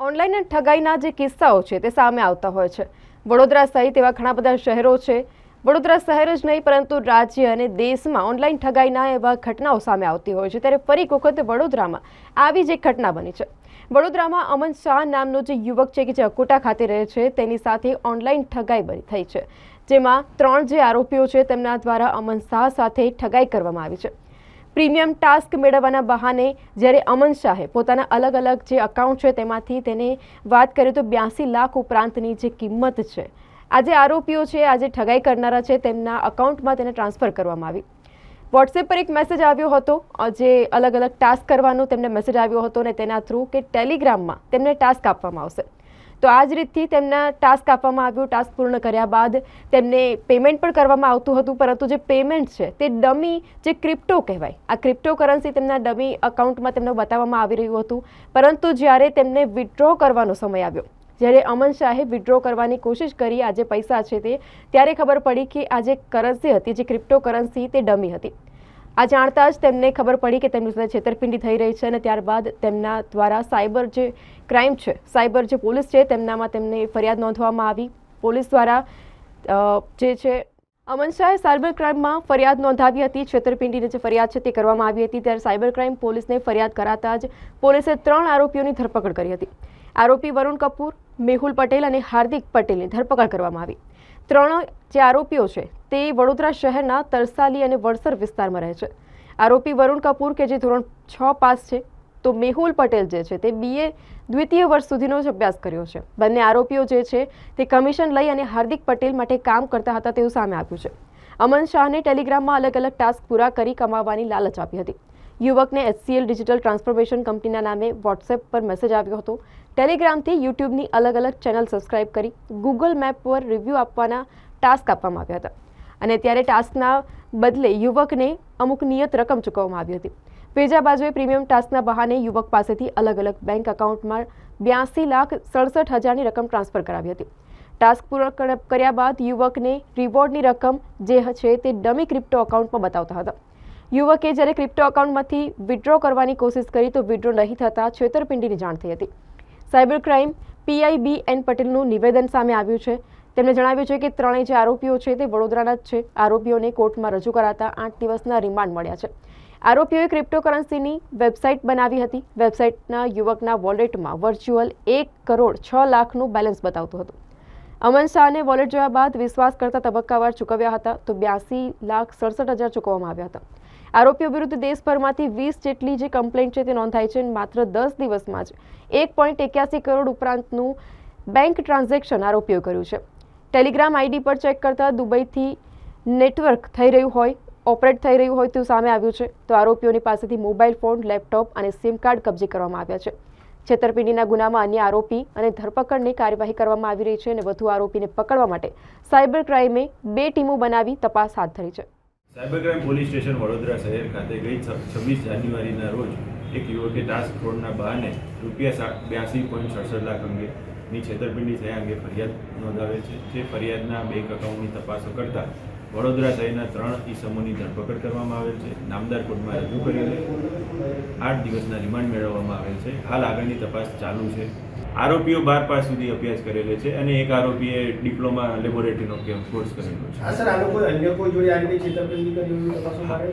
Online ઠગાઈના જે કિસ્સાઓ છે તે સામે આવતા હોય છે. વડોદરા સહિત એવા ઘણા બધા શહેરો છે. વડોદરા શહેર જ નહીં પરંતુ રાજ્ય અને દેશમાં ઓનલાઈન ઠગાઈના એવા ઘટનાઓ સામે આવતી હોય છે. ત્યારે ફરી એક વખત વડોદરામાં આવી જ એક ઘટના બની છે. વડોદરામાં અમન શાહ નામનો જે યુવક છે કે જે અકોટા ખાતે રહે છે તેની સાથે ઓનલાઈન ઠગાઈ થઈ છે, જેમાં 3 જે આરોપીઓ છે તેમના દ્વારા અમન શાહ સાથે ઠગાઈ કરવામાં આવી છે. પ્રીમિયમ ટાસ્ક મેળવવાના બહાને જ્યારે અમન શાહે પોતાના અલગ અલગ જે અકાઉન્ટ છે તેમાંથી તેને વાત કરીએ તો 82 લાખ ઉપરાંતની જે કિંમત છે આ જે આરોપીઓ છે, આ જે ઠગાઈ કરનારા છે તેમના અકાઉન્ટમાં તેને ટ્રાન્સફર કરવામાં આવી. વોટ્સએપ પર એક મેસેજ આવ્યો હતો, જે અલગ અલગ ટાસ્ક કરવાનો તેમને મેસેજ આવ્યો હતો અને તેના થ્રુ કે ટેલિગ્રામમાં તેમને ટાસ્ક આપવામાં આવશે. તો આ જ રીતથી તેમના ટાસ્ક આપવામાં આવ્યું. ટાસ્ક પૂર્ણ કર્યા બાદ તેમને પેમેન્ટ પણ કરવામાં આવતું હતું, પરંતુ જે પેમેન્ટ છે તે ડમી જે ક્રિપ્ટો કહેવાય, આ ક્રિપ્ટો કરન્સી તેમના ડમી અકાઉન્ટમાં તેમને બતાવવામાં આવી રહ્યું હતું. પરંતુ જ્યારે તેમને વિથડ્રો કરવાનો સમય આવ્યો, જ્યારે અમન શાહે વિથડ્રો કરવાની કોશિશ કરી આ જે પૈસા છે તે, ત્યારે ખબર પડી કે આ જે કરન્સી હતી, જે ક્રિપ્ટો કરન્સી તે ડમી હતી. આ જાણતા જ તેમને ખબર પડી કે તેમની સાથે છેતરપિંડી થઈ રહી છે અને ત્યારબાદ તેમના દ્વારા સાયબર જે ક્રાઇમ છે, સાયબર જે પોલીસ છે તેમનામાં તેમને ફરિયાદ નોંધવામાં આવી. પોલીસ દ્વારા જે છે અમન શાહે સાયબર ક્રાઇમમાં ફરિયાદ નોંધાવી હતી. છેતરપિંડીની જે ફરિયાદ છે તે કરવામાં આવી હતી. ત્યારે સાયબર ક્રાઇમ પોલીસને ફરિયાદ કરાતા જ પોલીસે 3 આરોપીઓની ધરપકડ કરી હતી. આરોપી વરુણ કપૂર, મેહુલ પટેલ અને હાર્દિક પટેલની ધરપકડ કરવામાં આવી. 3 જે આરોપીઓ છે તે વડોદરા શહેરના તરસાલી અને વડસર વિસ્તારમાં રહે છે. આરોપી વરુણ કપૂર કે જે ધોરણ 6 પાસ છે, તો મેહુલ પટેલ જે છે તે BA દ્વિતીય વર્ષ સુધીનો જ અભ્યાસ કર્યો છે. બંને આરોપીઓ જે છે તે કમિશન લઈ અને હાર્દિક પટેલ માટે કામ કરતા હતા તેવું સામે આવ્યું છે. અમન શાહને ટેલિગ્રામમાં અલગ અલગ ટાસ્ક પૂરા કરી કમાવાની લાલચ આપી હતી. યુવકને HCL ડિજિટલ ટ્રાન્સફોર્મેશન કંપનીના નામે વોટ્સએપ પર મેસેજ આવ્યો હતો. ટેલિગ્રામથી યુટ્યુબની અલગ અલગ ચેનલ સબસ્ક્રાઇબ કરી ગૂગલ મેપ પર રિવ્યૂ આપવાના ટાસ્ક આપવામાં આવ્યા હતા અને ત્યારે ટાસ્કના બદલે યુવકને અમુક નિયત રકમ ચૂકવવામાં આવી હતી. બીજા બાજુએ પ્રીમિયમ ટાસ્કના બહાને યુવક પાસેથી અલગ અલગ બેંક એકાઉન્ટમાં 82,67,000ની રકમ ટ્રાન્સફર કરાવી હતી. ટાસ્ક પૂર્ણ કર્યા બાદ યુવકને રિવોર્ડની રકમ જે છે તે ડમી ક્રિપ્ટો અકાઉન્ટમાં બતાવતા હતા. યુવકે જ્યારે ક્રિપ્ટો અકાઉન્ટમાંથી વિથડ્રો કરવાની કોશિશ કરી તો વિથડ્રો નહીં થતાં છેતરપિંડીની જાણ થઈ હતી. સાયબર ક્રાઇમ PIBN પટેલનું નિવેદન સામે આવ્યું છે. તેમણે જણાવ્યું છે કે 3 જે આરોપીઓ છે તે વડોદરાના જ છે. આરોપીઓને કોર્ટમાં રજૂ કરાતા 8 દિવસના રિમાન્ડ મળ્યા છે. આરોપીઓએ ક્રિપ્ટોકરન્સીની વેબસાઇટ બનાવી હતી. વેબસાઇટના યુવકના વોલેટમાં વર્ચ્યુઅલ 1,06,00,000નું બેલેન્સ બતાવતું હતું. અમન શાહને વોલેટ જોયા બાદ વિશ્વાસ કરતા તબક્કાવાર ચૂકવ્યા હતા તો 82,67,000 ચૂકવવામાં આવ્યા હતા. આરોપીઓ વિરુદ્ધ દેશભરમાંથી 20 જેટલી જે કમ્પ્લેન્ટ છે તે નોંધાઈ છે. માત્ર 10 દિવસમાં જ 1.81 કરોડ ઉપરાંતનું બેંક ટ્રાન્ઝેક્શન આરોપીઓ કર્યું છે. ટેલિગ્રામ ID પર ચેક કરતા દુબઈથી નેટવર્ક થઈ રહ્યું હોય, ઓપરેટ થઈ રહ્યું હોય તેવું સામે આવ્યું છે. તો આરોપીઓની પાસેથી મોબાઈલ ફોન, લેપટોપ અને સિમ કાર્ડ કબજે કરવામાં આવ્યા છે. છેતરપિંડીના ગુનામાં અન્ય આરોપી અને ધરપકડની કાર્યવાહી કરવામાં આવી રહી છે અને વધુ આરોપીને પકડવા માટે સાયબર ક્રાઇમે 2 ટીમો બનાવી તપાસ હાથ ધરી છે. Cyber crime police station Vadodara શહેર ખાતે ગઈ 26 જાન્યુઆરીના રોજ એક યુવકે ટાસ્ક ફ્રોડના બહાને ₹82.67 લાખ અંગેની છેતરપિંડી થયા અંગે ફરિયાદ નોંધાવેલ છે. જે ફરિયાદના બેંક એકાઉન્ટની તપાસો કરતા વડોદરા શહેરના 3 ઈસમોની ધરપકડ કરવામાં આવેલ છે. નામદાર કોર્ટમાં રજૂ કરીને 8 દિવસના રિમાન્ડ મેળવવામાં આવેલ છે. હાલ આગળની તપાસ ચાલુ છે. આરોપીઓ 12 પાસ સુધી અભ્યાસ કરેલો છે અને એક આરોપીએ ડિપ્લોમા લેબોરેટરીનો કોર્સ કરેલો છે. સર, આ લોકો અન્ય કોઈ જોડે આ રીતે છેતરપિંડી કરી હોય તપાસમાં આવે?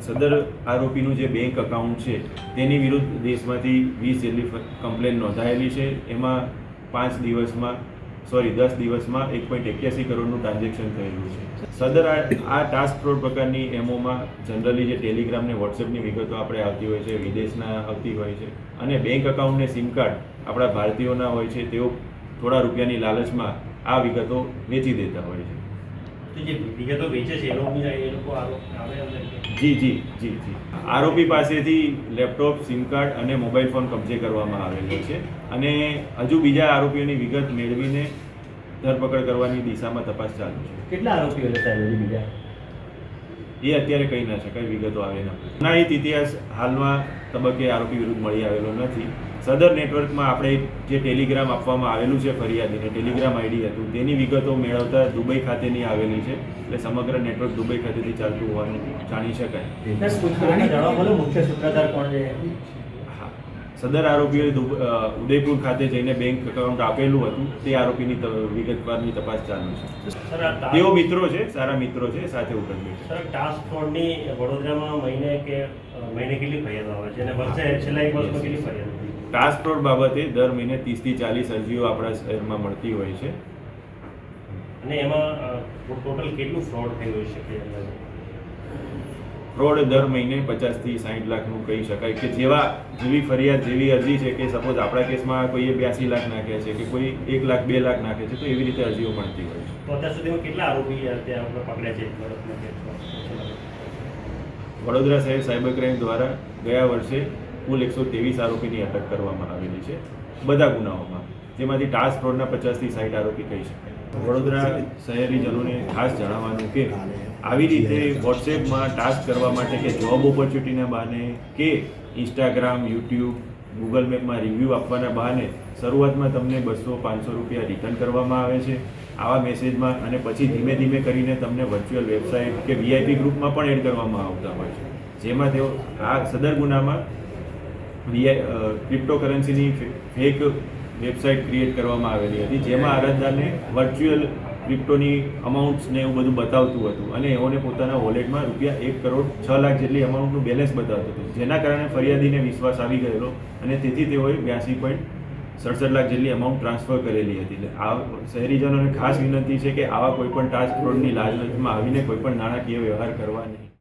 સદર આરોપીનું જે બેંક એકાઉન્ટ છે તેની વિરુદ્ધ દેશમાંથી 20 જેટલી કમ્પ્લેન નોંધાયેલી છે. એમાં 10 દિવસમાં 1.81 કરોડનું ટ્રાન્ઝેક્શન થયેલું છે. સદર આ ટાસ્ક ફ્રોડ પ્રકારની એમોમાં જનરલી જે ટેલિગ્રામ ને વોટ્સએપની વિગતો આપણે આવતી હોય છે, વિદેશના આવતી હોય છે અને બેંક એકાઉન્ટ ને સિમ કાર્ડ આપણા ભારતીયોના હોય છે. તેઓ થોડા રૂપિયાની લાલચમાં આ વિગતો વેચી દેતા હોય છે. જે વિગતો વેચે છે એ લોકો જી આરોપી પાસેથી લેપટોપ, સિમ કાર્ડ અને મોબાઈલ ફોન કબજે કરવામાં આવેલો છે અને હજુ બીજા આરોપીઓની વિગત મેળવીને ધરપકડ કરવાની દિશામાં તપાસ ચાલુ છે. કેટલા આરોપીઓ હતા બીજા? એ અત્યારે કહી ના શકાય, વિગતો આવે નથી. ગુનાહિત ઇતિહાસ હાલમાં તબક્કે આરોપી વિરુદ્ધ મળી આવેલો નથી. સદર નેટવર્કમાં આપણે જે ટેલિગ્રામ આપવામાં આવેલું છે ફરિયાદીને, ટેલિગ્રામ ID હતું, તેની વિગતો મેળવતા દુબઈ ખાતેની આવેલી છે. એટલે સમગ્ર નેટવર્ક દુબઈ ખાતેથી ચાલતું હોવાનું જાણી શકાય. મુખ્ય સૂત્રધાર કોણ છે? સદર આરોપીઓએ ઉદયપુર ખાતે જઈને બેંક એકાઉન્ટ આપેલું હતું તે આરોપીની વિગતવારની તપાસ ચાલુ છે. સર આ તેઓ મિત્રો છે, સારા મિત્રો છે, સાથે ઉઠક બેઠક. સર ટાસ્ક ફોર્સની વડોદરામાં મહિને કેટલી ફરિયાદો આવે છે અને વર્ષે છેલ્લા એક વર્ષમાં કેટલી ફરિયાદો થઈ? ટાસ્ક ફ્રોડ બાબતે દર મહિને 30 થી 40 અરજીઓ આપણા શહેરમાં મળતી હોય છે. અને એમાં ટોટલ કેટલું ફ્રોડ થયું હોઈ શકે? ફ્રોડ દર મહિને 50 થી 60 લાખનું કહી શકાય કે જેવી ફરિયાદ જેવી અરજી છે કે સપોઝ આપણા કેસમાં કોઈએ 82 લાખ નાખ્યા છે કે કોઈ 1 લાખ 2 લાખ નાખે છે તો એવી રીતે અરજીઓ મળતી હોય છે. તો અત્યાર સુધીમાં કેટલા આરોપી ત્યાં આપણે પકડ્યા છે? વડોદરા શહેર સાયબર ક્રાઇમ દ્વારા ગયા વર્ષે કુલ 123 આરોપીની અટક કરવામાં આવેલી છે બધા ગુનાઓમાં, જેમાંથી ટાસ્ક ફ્રોડના 50 થી 60 આરોપી કહી શકાય. વડોદરા શહેરીજનોને ખાસ જણાવવાનું કે આવી રીતે વોટ્સએપમાં ટાસ્ક કરવા માટે કે જોબ ઓપોર્ચ્યુનિટીના બહાને કે ઇન્સ્ટાગ્રામ, યુટ્યુબ, ગૂગલ મેપમાં રિવ્યૂ આપવાના બહાને શરૂઆતમાં તમને 200-500 રૂપિયા રિટર્ન કરવામાં આવે છે આવા મેસેજમાં, અને પછી ધીમે ધીમે કરીને તમને વર્ચ્યુઅલ વેબસાઇટ કે VIP ગ્રુપમાં પણ એડ કરવામાં આવતા હોય છે, જેમાં તેઓ આ સદર ગુનામાં ક્રિપ્ટોકરન્સીની ફેક વેબસાઇટ ક્રિએટ કરવામાં આવેલી હતી, જેમાં અરજદારને વર્ચ્યુઅલ ક્રિપ્ટોની અમાઉન્ટ્સ ને એવું બધું બતાવતું હતું અને એઓને પોતાના વોલેટમાં ₹1 કરોડ 6 લાખ જેટલી અમાઉન્ટનું બેલેન્સ બતાવતું હતું, જેના કારણે ફરિયાદીને વિશ્વાસ આવી ગયેલો અને તેથી તેઓએ 82.67 લાખ જેટલી અમાઉન્ટ ટ્રાન્સફર કરેલી હતી. એટલે આ શહેરીજનોને ખાસ વિનંતી છે કે આવા કોઈ પણ ટાસ્ક ફ્રોડની લાલચમાં આવીને કોઈ પણ નાણાકીય વ્યવહાર કરવા નહીં.